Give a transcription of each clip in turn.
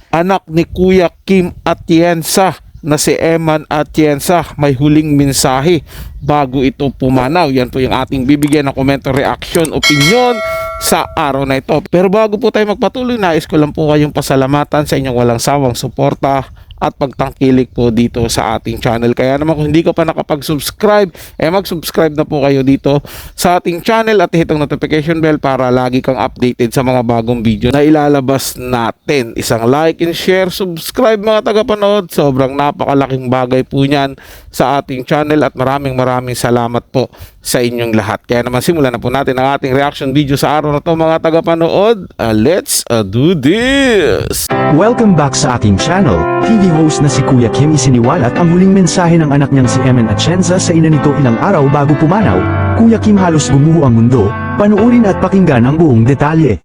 anak ni Kuya Kim Atienza na si Eman Atienza may huling mensahe bago ito pumanaw. Yan po yung ating bibigyan ng komento, reaction, opinion sa araw na ito. Pero bago po tayo magpatuloy, nais ko lang po kayong pasalamatan sa inyong walang sawang suporta at pagtangkilik po dito sa ating channel. Kaya naman kung hindi ka pa nakapag-subscribe, mag-subscribe na po kayo dito sa ating channel at hit ang notification bell para lagi kang updated sa mga bagong video na ilalabas natin. Isang like and share, subscribe mga tagapanood. Sobrang napakalaking bagay po niyan sa ating channel at maraming salamat po sa inyong lahat. Kaya naman simulan na po natin ang ating reaction video sa araw na to mga tagapanood. Let's do this! Welcome back sa ating channel. TV host na si Kuya Kim isiniwalat ang huling mensahe ng anak niyang si Eman Atienza sa ina nito ilang araw bago pumanaw. Kuya Kim halos gumuho ang mundo. Panuorin at pakinggan ang buong detalye.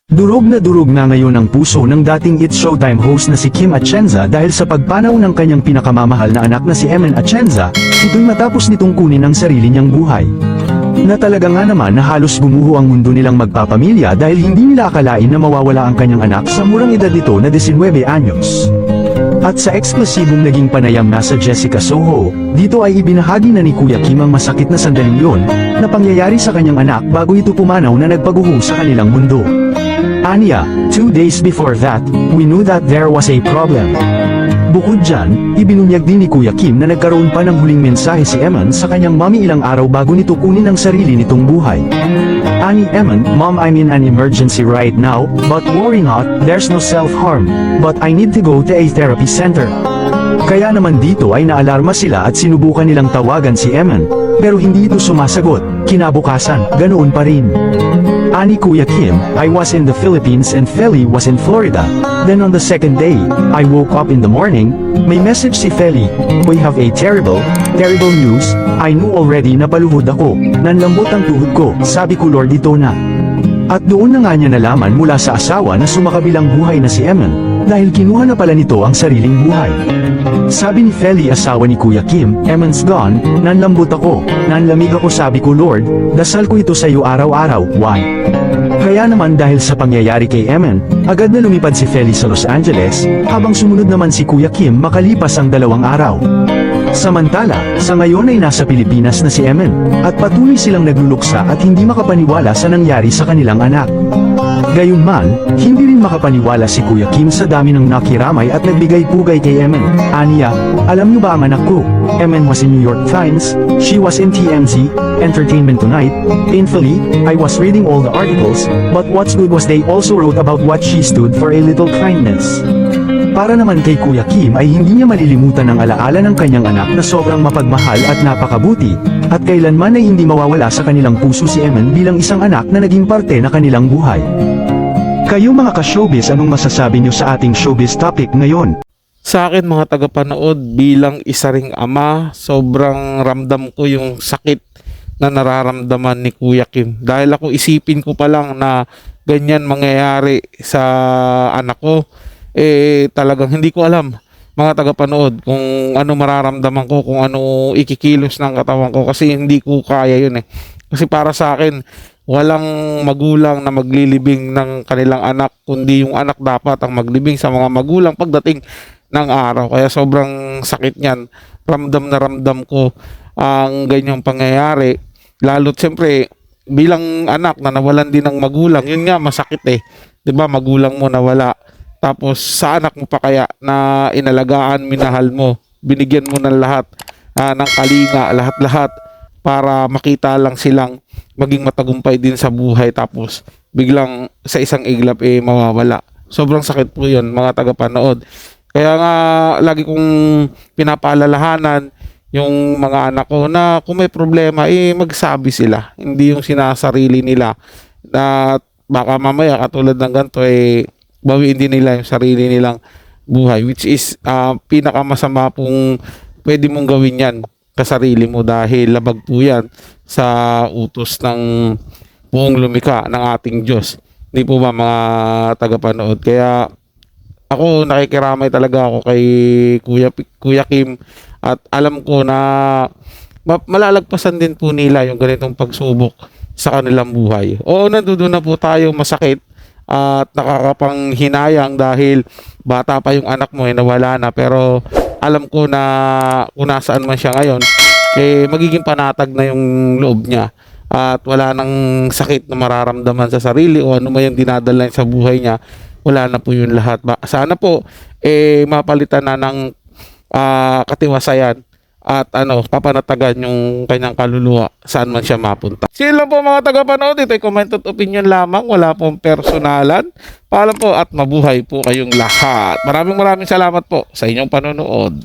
Durog na ngayon ang puso ng dating It's Showtime host na si Kim Atienza dahil sa pagpanaw ng kanyang pinakamamahal na anak na si Eman Atienza. Ito'y matapos nitong kunin ang sarili niyang buhay. Na talaga nga naman na halos gumuho ang mundo nilang magpapamilya dahil hindi nila akalain na mawawala ang kanyang anak sa murang edad nito na 19 anyos. At sa eksklusibong naging panayam na sa Jessica Soho, dito ay ibinahagi na ni Kuya Kim ang masakit na sandaling yun na pangyayari sa kanyang anak bago ito pumanaw na nagpaguho sa kanilang mundo. Anya, 2 days before that, we knew that there was a problem. Bukod dyan, ibinunyag din ni Kuya Kim na nagkaroon pa ng huling mensahe si Eman sa kanyang mommy ilang araw bago nito kunin ang sarili nitong buhay. Ani Eman, Mom, I'm in an emergency right now, but worry not, there's no self-harm, but I need to go to a therapy center. Kaya naman dito ay naalarma sila at sinubukan nilang tawagan si Eman, pero hindi ito sumasagot. Kinabukasan, ganoon pa rin. Ani Kuya Kim, I was in the Philippines and Feli was in Florida. Then on the second day, I woke up in the morning, may message si Feli, we have a terrible news. I knew already na paluhod ako, nanlambot ang tuhod ko, sabi ko Lord ito na. At doon na nga niya nalaman mula sa asawa na sumakabilang buhay na si Eman, dahil kinuha na pala nito ang sariling buhay. Sabi ni Feli asawa ni Kuya Kim, Eman's gone, nanlambot ako, nanlamig ako sabi ko Lord, dasal ko ito sa iyo araw-araw, why? Kaya naman dahil sa pangyayari kay Eman, agad na lumipad si Feli sa Los Angeles, habang sumunod naman si Kuya Kim makalipas ang 2 araw. Samantala, sa ngayon ay nasa Pilipinas na si Eman, at patuloy silang nagluluksa at hindi makapaniwala sa nangyari sa kanilang anak. Gayunman, hindi rin makapaniwala si Kuya Kim sa dami ng nakiramay at nagbigay-pugay kay Eman. Aniya, alam niyo ba ang anak ko? Eman was in New York Times, she was in TMZ, Entertainment Tonight. Painfully, I was reading all the articles, but what's good was they also wrote about what she stood for, a little kindness. Para naman kay Kuya Kim ay hindi niya malilimutan ang alaala ng kanyang anak na sobrang mapagmahal at napakabuti, at kailanman ay hindi mawawala sa kanilang puso si Eman bilang isang anak na naging parte na kanilang buhay. Kayo mga ka-showbiz, anong masasabi niyo sa ating showbiz topic ngayon? Sa akin mga tagapanood, bilang isa ring ama, sobrang ramdam ko yung sakit na nararamdaman ni Kuya Kim. Dahil ako isipin ko pa lang na ganyan mangyayari sa anak ko, talagang hindi ko alam mga tagapanood kung ano mararamdaman ko, kung ano ikikilos ng katawan ko, kasi hindi ko kaya yun eh. Kasi para sa akin, walang magulang na maglilibing ng kanilang anak, kundi yung anak dapat ang maglibing sa mga magulang pagdating ng araw. Kaya sobrang sakit niyan. Ramdam na ramdam ko ang ganyang pangyayari. Lalo't siyempre, bilang anak na nawalan din ng magulang, yun nga masakit eh. 'Di ba? Magulang mo nawala. Tapos sa anak mo pa kaya na inalagaan, minahal mo, binigyan mo ng lahat, ng kalinga, lahat-lahat para makita lang silang maging matagumpay din sa buhay, tapos biglang sa isang iglap mawawala. Sobrang sakit po 'yun mga tagapanood. Kaya nga lagi kong pinapaalalahanan yung mga anak ko na kung may problema magsabi sila, hindi yung sinasarili nila na baka mamaya katulad ng ganito bawiin din nila yung sarili nilang buhay, which is pinakamasama pong pwede mong gawin yan sa sarili mo, dahil labag po yan sa utos ng buong lumikha ng ating Diyos. Hindi po ba mga tagapanood? Kaya ako nakikiramay talaga ako kay Kuya Kim, at alam ko na malalagpasan din po nila yung ganitong pagsubok sa kanilang buhay. Oo, nandoon na po tayo, masakit at nakakapanghinayang dahil bata pa yung anak mo, nawala na, pero alam ko na kung nasaan man siya ngayon, magiging panatag na yung loob niya at wala nang sakit na mararamdaman sa sarili o ano man yung dinadala niya sa buhay niya. Wala na po yun lahat. Sana po mapalitan na ng katiwasayan at papanatagan yung kanyang kaluluwa saan man siya mapunta. Sino lang po mga tagapanood, ito ay comment at opinion lamang, wala pong personalan. Paalam po at mabuhay po kayong lahat. Maraming salamat po sa inyong panonood.